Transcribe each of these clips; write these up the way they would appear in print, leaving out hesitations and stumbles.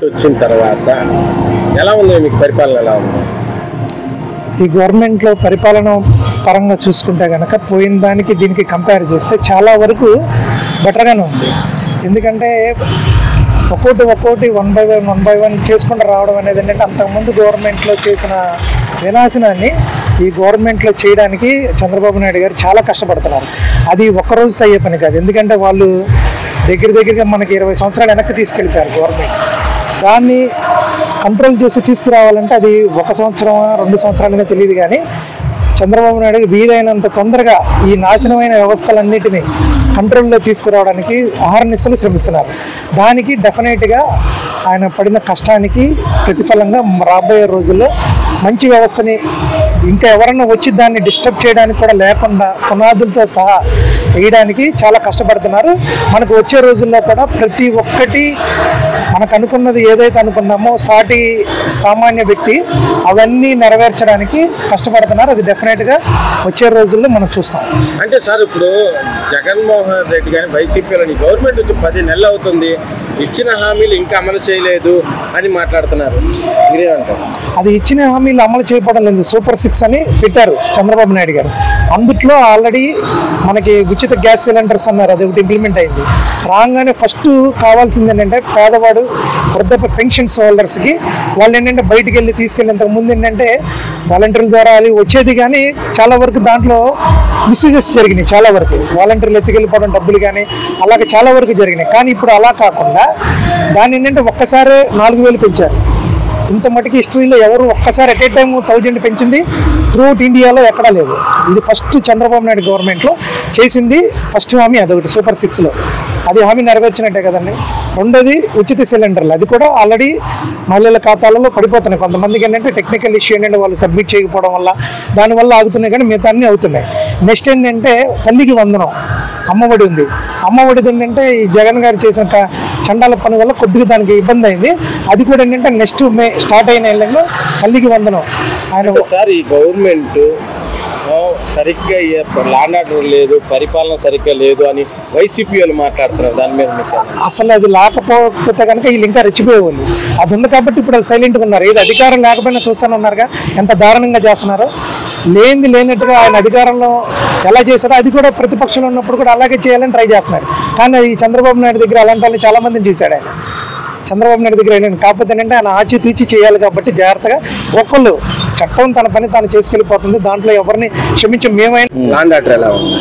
వచ్చిన తర్వాత ఎలా ఉంది మీకు పరిపాలన ఎలా ఉంది? ఈ గవర్నమెంట్లో పరిపాలన పరంగా చూసుకుంటే కనుక పోయిన దానికి దీనికి కంపేర్ చేస్తే చాలా వరకు బెటర్గానే ఉంది. ఎందుకంటే ఒక్కోటి వన్ బై వన్ చేసుకుంటూ రావడం అనేది ఏంటంటే అంతకుముందు గవర్నమెంట్లో చేసిన వినాశనాన్ని ఈ గవర్నమెంట్లో చేయడానికి చంద్రబాబు నాయుడు గారు చాలా కష్టపడుతున్నారు. అది ఒక్కరోజుతో అయ్యే పని కాదు. ఎందుకంటే వాళ్ళు దగ్గరగా మనకి 20 సంవత్సరాలు వెనక్కి తీసుకెళ్ళిపోయారు గవర్నమెంట్. దాన్ని కంట్రోల్ చేసి తీసుకురావాలంటే అది 1 సంవత్సరమా 2 సంవత్సరాలనే తెలియదు. కానీ చంద్రబాబు నాయుడు వీలైనంత తొందరగా ఈ నాశనమైన వ్యవస్థలన్నిటినీ కంట్రోల్లో తీసుకురావడానికి అహర్నిశలు శ్రమిస్తున్నారు. దానికి డెఫినెట్గా ఆయన పడిన కష్టానికి ప్రతిఫలంగా రాబోయే రోజుల్లో మంచి వ్యవస్థని ఇంకా ఎవరన్నా వచ్చి దాన్ని డిస్టర్బ్ చేయడానికి కూడా లేకుండా పునాదులతో సహా వేయడానికి చాలా కష్టపడుతున్నారు. మనకు వచ్చే రోజుల్లో కూడా ప్రతి ఒక్కటి మనకు అనుకున్నది ఏదైతే అనుకున్నామో సాటి సామాన్య వ్యక్తి అవన్నీ నెరవేర్చడానికి కష్టపడుతున్నారు. అది డెఫినెట్గా వచ్చే రోజుల్లో మనం చూస్తాం. అంటే సార్ ఇప్పుడు జగన్మోహన్ రెడ్డి కానీ వైసీపీలోని గవర్నమెంట్ వచ్చి 10 నెలలు అవుతుంది, ఇచ్చిన హామీలు ఇంకా అమలు చేయలేదు అని మాట్లాడుతున్నారు. మీరేమంటారు? అది ఇచ్చిన హామీలు అమలు చేయకపోవడం లేదు. సూపర్ 6 అని పెట్టారు చంద్రబాబు నాయుడు గారు. అందుట్లో ఆల్రెడీ మనకి ఉచిత గ్యాస్ సిలిండర్స్ అన్నారు, అది ఒకటి ఇంప్లిమెంట్ అయింది. రాగానే ఫస్ట్ కావాల్సింది ఏంటంటే పేదవాడు వృద్ధాప్య పెన్షన్స్ హోల్డర్స్కి వాళ్ళు ఏంటంటే బయటికి వెళ్ళి తీసుకెళ్ళేంతకు ముందు ఏంటంటే వాలంటీర్ల ద్వారా అది వచ్చేది. కానీ చాలా వరకు దాంట్లో మిస్యూజెస్ జరిగినాయి. చాలా వరకు వాలంటీర్లు ఎత్తుకెళ్ళిపోవడం డబ్బులు కానీ అలాగే చాలా వరకు జరిగినాయి. కానీ ఇప్పుడు అలా కాకుండా దాన్ని ఏంటంటే ఒక్కసారి 4,000 పెంచారు. ఇంత మటుకు హిస్టరీలో ఎవరు ఒక్కసారి అట్ ఏ టైం 1000 పెంచింది త్రూఅవుట్ ఇండియాలో ఎక్కడా లేదు. ఇది ఫస్ట్ చంద్రబాబు నాయుడు గవర్నమెంట్లో చేసింది ఫస్ట్ హామీ అదొకటి సూపర్ 6లో. అది హామీ నెరవేర్చినట్టే కదండి. రెండోది ఉచిత సిలిండర్లు, అది కూడా ఆల్రెడీ మహిళల ఖాతాలలో పడిపోతున్నాయి. కొంతమందికి ఏంటంటే టెక్నికల్ ఇష్యూ ఏంటంటే వాళ్ళు సబ్మిట్ చేయకపోవడం వల్ల దానివల్ల ఆగుతున్నాయి, కానీ మిగతా అన్నీ అవుతున్నాయి. నెక్స్ట్ ఏంటంటే తల్లికి వందనం, అమ్మఒడి ఉంది. అమ్మఒడి ఏంటంటే ఈ జగన్ గారు చేసిన చండాల పని వల్ల కొద్దిగా దానికి ఇబ్బంది అయింది. అది కూడా ఏంటంటే నెక్స్ట్ మే స్టార్ట్ అయిన ఏళ్ళలో తల్లికి వందనం. ఆయన సార్ ఈ గవర్నమెంట్ సరిగ్గా ల్యాండ్ ఆర్డర్ లేదు, పరిపాలన సరిగ్గా లేదు అని వైసీపీ వాళ్ళు మాట్లాడుతున్నారు. దాని మీద అసలు అది లేకపోతే కనుక వీళ్ళు ఇంకా రెచ్చిపోయేవాళ్ళు. అది ఉంది కాబట్టి ఇప్పుడు వాళ్ళు సైలెంట్గా ఉన్నారు. ఏది అధికారం లేకపోయినా చూస్తానన్నారుగా ఎంత దారుణంగా చేస్తున్నారో. లేనట్టుగా ఆయన అధికారంలో ఎలా చేశారో అది కూడా ప్రతిపక్షంలో ఉన్నప్పుడు కూడా అలాగే చేయాలని ట్రై చేస్తున్నారు. కానీ ఈ చంద్రబాబు నాయుడు దగ్గర అలాంటి వాళ్ళు చాలా మందిని చూశాడు ఆయన. చంద్రబాబు నాయుడు దగ్గర వెళ్ళాను కాకపోతే ఏంటంటే ఆయన ఆచితూచి చేయాలి కాబట్టి జాగ్రత్తగా ఒక్కళ్ళు చట్టం తన పని తాను చేసుకెళ్ళిపోతుంది. దాంట్లో ఎవరిని క్షమించి మేమైనా ల్యాండ్ ఆర్డర్ ఎలా ఉంది?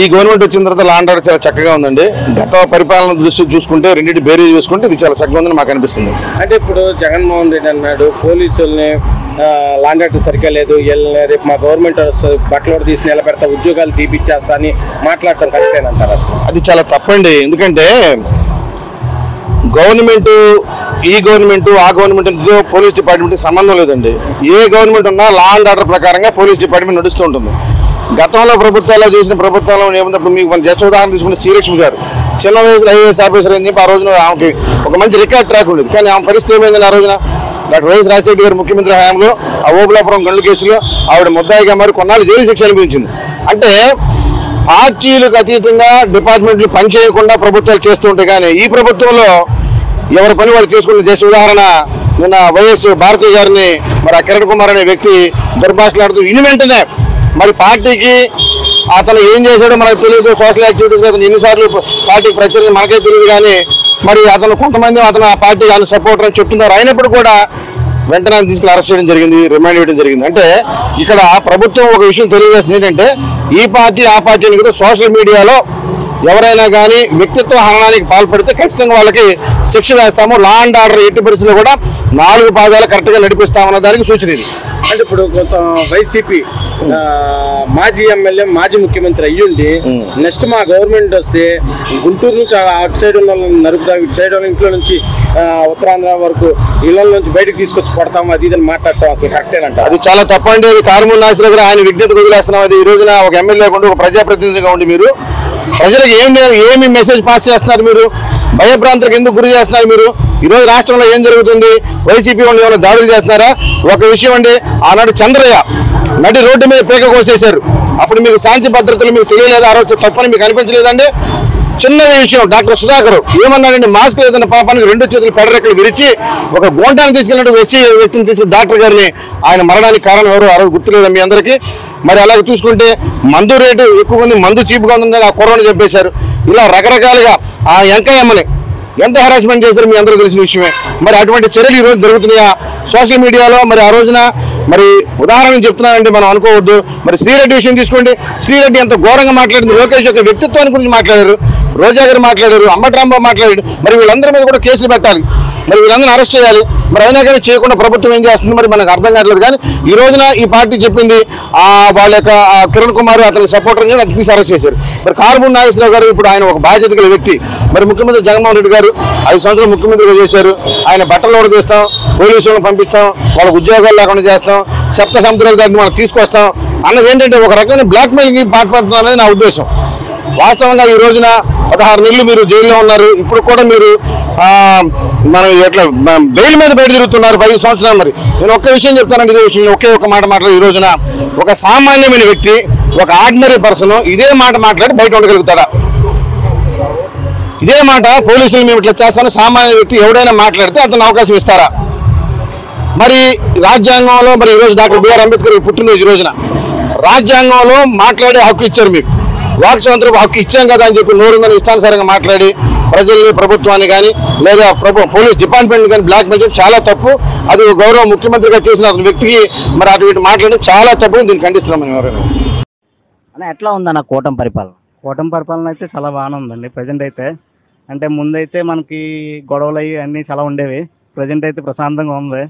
ఈ గవర్నమెంట్ వచ్చిన తర్వాత ల్యాండ్ ఆర్డర్ చాలా చక్కగా ఉందండి. గత పరిపాలన దృష్టి చూసుకుంటే రెండింటి బేరీ చూసుకుంటే ఇది చాలా చక్కగా ఉందని మాకు అనిపిస్తుంది. అంటే ఇప్పుడు జగన్మోహన్ రెడ్డి అన్నాడు పోలీసుల్ని ల్యాండ్ ఆర్డర్ సరిగ్గా లేదు, రేపు మా గవర్నమెంట్ బట్టలు తీసి నిలబెడతా, ఉద్యోగాలు తీపిచ్చేస్తా అని మాట్లాడటం కరెక్టేనంటారు? అసలు అది చాలా తప్పండి. ఎందుకంటే గవర్నమెంట్ ఈ గవర్నమెంట్ ఆ గవర్నమెంట్ పోలీస్ డిపార్ట్మెంట్కి సంబంధం లేదండి. ఏ గవర్నమెంట్ ఉన్నా లా అండ్ ఆర్డర్ ప్రకారంగా పోలీస్ డిపార్ట్మెంట్ నడుస్తూ ఉంటుంది. గతంలో ప్రభుత్వాల్లో చేసిన ప్రభుత్వాల్లో ఏమున్నప్పుడు మీకు మన జస్ట్ ఉదాహరణ తీసుకుంటే శ్రీలక్ష్మి గారు చిన్న వయసులో ఐఏఎస్ ఆఫీసర్ అని చెప్పి ఆ రోజున ఆమెకి ఒక మంచి రికార్డ్ ట్రాక్ ఉండేది. కానీ ఆమె పరిస్థితి ఏమైందని ఆ రోజున డాక్టర్ వైఎస్ రాజశేఖర్ గారు ముఖ్యమంత్రి హయాంలో ఆ ఓబులాపురం గండ్ల కేసులో ఆవిడ ముద్దాయిగా మరి కొన్నాళ్ళు జైలు శిక్ష అనిపించింది. అంటే పార్టీలకు అతీతంగా డిపార్ట్మెంట్లు పనిచేయకుండా ప్రభుత్వాలు చేస్తూ ఉంటాయి. కానీ ఈ ప్రభుత్వంలో ఎవరి పని వాళ్ళు చేసుకుంటే జస్ట్ ఉదాహరణ నిన్న వైఎస్ భారతి గారిని మరి ఆ కిరణ్ కుమార్ అనే వ్యక్తి దుర్భాషలాడుతూ ఇన్ని వెంటనే మరి పార్టీకి అతను ఏం చేశాడో మనకు తెలియదు. సోషల్ యాక్టివిటీస్ అతను ఎన్నిసార్లు పార్టీకి ప్రచారం మనకే తెలియదు. కానీ మరి అతను కొంతమంది అతను ఆ పార్టీ ఆయన సపోర్టర్ అని చెప్తున్నారు. అయినప్పుడు కూడా వెంటనే తీసుకుని అరెస్ట్ చేయడం జరిగింది, రిమాండ్ చేయడం జరిగింది. అంటే ఇక్కడ ప్రభుత్వం ఒక విషయం తెలియజేస్తుంది ఏంటంటే ఈ పార్టీ ఆ పార్టీని కదా సోషల్ మీడియాలో ఎవరైనా కానీ వ్యక్తిత్వ హననానికి పాల్పడితే ఖచ్చితంగా వాళ్ళకి శిక్ష వేస్తాము. లా అండ్ ఆర్డర్ ఎట్టి పరిస్థితుల్లో కూడా 4 పాదాలు కరెక్ట్గా నడిపిస్తామన్న దానికి సూచన ఇది. అంటే ఇప్పుడు కొంత వైసీపీ మాజీ ఎమ్మెల్యే మాజీ ముఖ్యమంత్రి అయ్యుండి నెక్స్ట్ మా గవర్నమెంట్ వస్తే గుంటూరు నుంచి అటు సైడ్ ఉన్న నరుకుతాం, ఇటు సైడ్ ఉన్న ఇంట్లో నుంచి ఉత్తరాంధ్ర వరకు ఇళ్ల నుంచి బయటకు తీసుకొచ్చి కొడతాము అది ఇదని మాట్లాడతాం. అసలు కరెక్టేనంట? అది చాలా తప్పండి. అది కారుమూరి నాసిర్ గారు ఆయన విజ్ఞతకు వదిలేస్తున్నాం. అది ఈ రోజున ఒక ఎమ్మెల్యే ఉండి ఒక ప్రజాప్రతినిధిగా ఉండి మీరు ప్రజలకు ఏమి మెసేజ్ పాస్ చేస్తున్నారు? మీరు భయభ్రాంతులకు ఎందుకు గురి చేస్తున్నారు? మీరు ఈరోజు రాష్ట్రంలో ఏం జరుగుతుంది? వైసీపీ వాళ్ళు ఏమైనా దాడులు చేస్తున్నారా? ఒక విషయం అండి, ఆనాడు చంద్రయ్య నడి రోడ్డు మీద పీక కోసేశారు. అప్పుడు మీకు శాంతి భద్రతలు మీకు తెలియలేదా? ఆ రోజు తప్పని మీకు అనిపించలేదండి? చిన్న విషయం, డాక్టర్ సుధాకర్ ఏమన్నాడంటే మాస్క్ లేదన్న పాపానికి 2 చేతులు పెడరెక్కలు విరిచి ఒక గోంటాన్ని తీసుకెళ్ళినట్టు వ్యక్తిని తీసుకుని డాక్టర్ గారిని ఆయన మరణానికి కారణం ఎవరు ఆ రోజు గుర్తులేదు మీ అందరికీ. మరి అలాగే చూసుకుంటే మందు రేటు ఎక్కువ ఉంది, మందు చీపుగా ఉందని ఆ కరోనా చెప్పేశారు. ఇలా రకరకాలుగా ఆ వెంకయ్యమ్మని ఎంత హెరాస్మెంట్ చేశారు మీ అందరూ తెలిసిన విషయమే. మరి అటువంటి చర్యలు ఈరోజు జరుగుతున్నాయా సోషల్ మీడియాలో? మరి ఆ రోజున మరి ఉదాహరణ చెప్తున్నానంటే మనం అనుకోవద్దు. మరి శ్రీరెడ్డి విషయం తీసుకోండి, శ్రీరెడ్డి ఎంత ఘోరంగా మాట్లాడింది, లోకేష్ యొక్క వ్యక్తిత్వాన్ని గురించి మాట్లాడారు, రోజా గారు మాట్లాడారు, అంబటి రాంబాబు మాట్లాడారు. మరి వీళ్ళందరి మీద కూడా కేసులు పెట్టాలి, మరి వీళ్ళందరినీ అరెస్ట్ చేయాలి. మరి అయినా కానీ చేయకుండా ప్రభుత్వం ఏం చేస్తుంది మరి మనకు అర్థం కావట్లేదు. కానీ ఈ రోజున ఈ పార్టీ చెప్పింది వాళ్ళ యొక్క కిరణ్ కుమార్ అతని సపోర్టర్ అది తీసి అరెస్ట్ చేశారు. మరి కారుమూరి నాగేశ్వరరావు గారు ఇప్పుడు ఆయన ఒక బాధ్యత గల వ్యక్తి. మరి ముఖ్యమంత్రి జగన్మోహన్ రెడ్డి గారు 5 సంవత్సరాలు ముఖ్యమంత్రిగా చేశారు. ఆయన బట్టలు ఉడదీస్తాం, పోలీసులను పంపిస్తాం, వాళ్ళకు ఉద్యోగాలు లేకుండా చేస్తాం, సప్త సముద్రాల దాన్ని మనం తీసుకొస్తాం అన్నది ఏంటంటే ఒక రకమైన బ్లాక్మెయిల్కి పాల్పడుతుంది అనేది నా ఉద్దేశం. వాస్తవంగా ఈ రోజున 16 నెలలు మీరు జైల్లో ఉన్నారు. ఇప్పుడు కూడా మీరు మనం ఎట్లా బెయిల్ మీద బయట తిరుగుతున్నారు 5 సంవత్సరాలు. మరి నేను ఒక్క విషయం చెప్తానండి, ఇదే విషయం ఒకే ఒక మాట మాట్లాడి ఈ రోజున ఒక సామాన్యమైన వ్యక్తి, ఒక ఆర్డినరీ పర్సన్ ఇదే మాట మాట్లాడి బయట ఉండగలుగుతాడా? ఇదే మాట పోలీసులు మేము ఇట్లా చేస్తాను సామాన్య వ్యక్తి ఎవడైనా మాట్లాడితే అతను అవకాశం ఇస్తారా? మరి రాజ్యాంగంలో మరి ఈరోజు డాక్టర్ బిఆర్ అంబేద్కర్ పుట్టినరోజు ఈ రోజున రాజ్యాంగంలో మాట్లాడే హక్కు ఇచ్చారు, మీకు వాక్ స్వాతంత్రం హక్కు ఇచ్చాం కదా అని చెప్పి నోరుందని ఇష్టానుసారంగా మాట్లాడి ప్రజల్ని, ప్రభుత్వాన్ని కానీ లేదా పోలీస్ డిపార్ట్మెంట్ కానీ బ్లాక్ మెయిల్ చాలా తప్పు. అది గౌరవ ముఖ్యమంత్రిగా చేసిన వ్యక్తికి మరి అటువంటి మాట్లాడడం చాలా తప్పు. దీన్ని ఖండిస్తున్నామని ఎవరైనా. అలా ఎట్లా ఉందన్న కూటమి పరిపాలన? కూటమి పరిపాలన అయితే చాలా బాగానే ఉందండి ప్రజెంట్ అయితే. అంటే ముందైతే మనకి గొడవలు అయ్యి అన్నీ చాలా ఉండేవి. ప్రజెంట్ అయితే ప్రశాంతంగా ఉంది,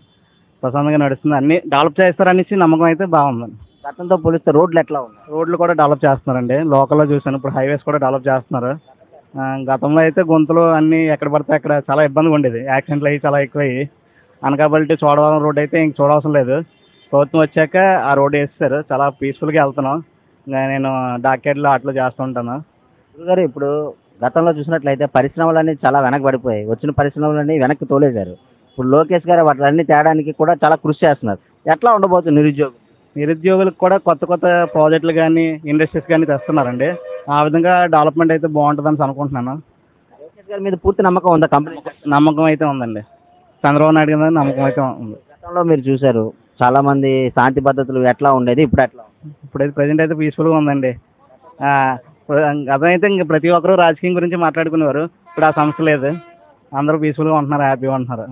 ప్రశాంతంగా నడుస్తుంది, అన్ని డెవలప్ చేస్తారనేసి నమ్మకం అయితే బాగుందండి. గతంతో పోలిస్తే రోడ్లు ఎట్లా ఉన్నాయి? రోడ్లు కూడా డెవలప్ చేస్తున్నారండి, లోకల్లో చూసాను. ఇప్పుడు హైవేస్ కూడా డెవలప్ చేస్తున్నారు. గతంలో అయితే గుంతలు అన్ని ఎక్కడ పడితే అక్కడ చాలా ఇబ్బందిగా ఉండేది, యాక్సిడెంట్లు అయ్యి చాలా ఎక్కువయ్యి. అనకాపల్లి చోడవరం రోడ్ అయితే ఇంక చూడవసరం లేదు, ప్రభుత్వం వచ్చాక ఆ రోడ్ వేస్తారు. చాలా పీస్ఫుల్గా వెళ్తున్నాం. నేను డాక్యార్డ్లో అట్లా చేస్తూ ఉంటాను. గారు ఇప్పుడు గతంలో చూసినట్లయితే పరిశ్రమలన్నీ చాలా వెనకబడిపోయాయి, వచ్చిన పరిశ్రమలన్నీ వెనక్కి తోలేశారు. ఇప్పుడు లోకేష్ గారు వాటిలన్నీ తేడానికి కూడా చాలా కృషి చేస్తున్నారు. ఎట్లా ఉండబోతుంది నిరుద్యోగులకు కూడా కొత్త కొత్త ప్రాజెక్టులు కానీ ఇండస్ట్రీస్ కానీ తెస్తున్నారండి. ఆ విధంగా డెవలప్మెంట్ అయితే బాగుంటుందని అనుకుంటున్నాను. లోకేష్ గారి మీద పూర్తి నమ్మకం ఉందా? కంపెనీ నమ్మకం అయితే ఉందండి, చంద్రబాబు నాయుడు గారి నమ్మకం అయితే ఉంది. గతంలో మీరు చూశారు చాలా మంది శాంతి పద్ధతులు ఎట్లా ఉండేది, ఇప్పుడు ఎట్లా? ఇప్పుడైతే ప్రజెంట్ అయితే పీస్ఫుల్గా ఉందండి. అదైతే ఇంక ప్రతి ఒక్కరు రాజకీయం గురించి మాట్లాడుకునేవారు, ఇప్పుడు ఆ సమస్య లేదు, అందరూ పీస్ఫుల్గా ఉంటున్నారు, హ్యాపీగా ఉంటున్నారు.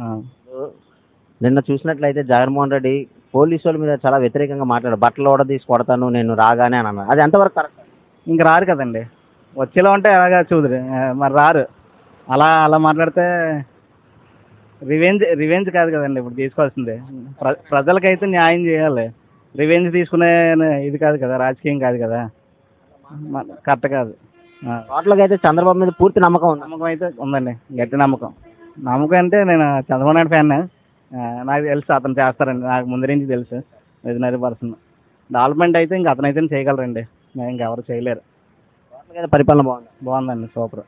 నిన్న చూసినట్లయితే జగన్మోహన్ రెడ్డి పోలీసు వాళ్ళ మీద చాలా వ్యతిరేకంగా మాట్లాడారు. బట్టలు కూడా తీసి కొడతాను నేను రాగానే అని అన్నారు. అది ఎంతవరకు కరెక్ట్? ఇంక రారు కదండి, వచ్చేలా ఉంటే అలాగా చూదురు, మరి రారు. అలా మాట్లాడితే రివెంజ్ కాదు కదండి ఇప్పుడు తీసుకోవాల్సిందే. ప్రజలకైతే న్యాయం చేయాలి, రివెంజ్ తీసుకునే ఇది కాదు కదా, రాజకీయం కాదు కదా, కరెక్ట్ కాదు. టోటల్గా అయితే చంద్రబాబు మీద పూర్తి నమ్మకం ఉంది. నమ్మకం అయితే ఉందండి, గట్టి నమ్మకం. నమ్మకం అంటే నేను చంద్రబాబు నాయుడు ఫ్యాన్, నాకు తెలుసు అతను చేస్తారండి, నాకు ముందు నుంచి తెలుసు. విజనరీ పర్సన్, డెవలప్మెంట్ అయితే ఇంక అతనైతే చేయగలరండి, ఇంకెవరు చేయలేరు. పరిపాలన బాగుందండి, సూపర్.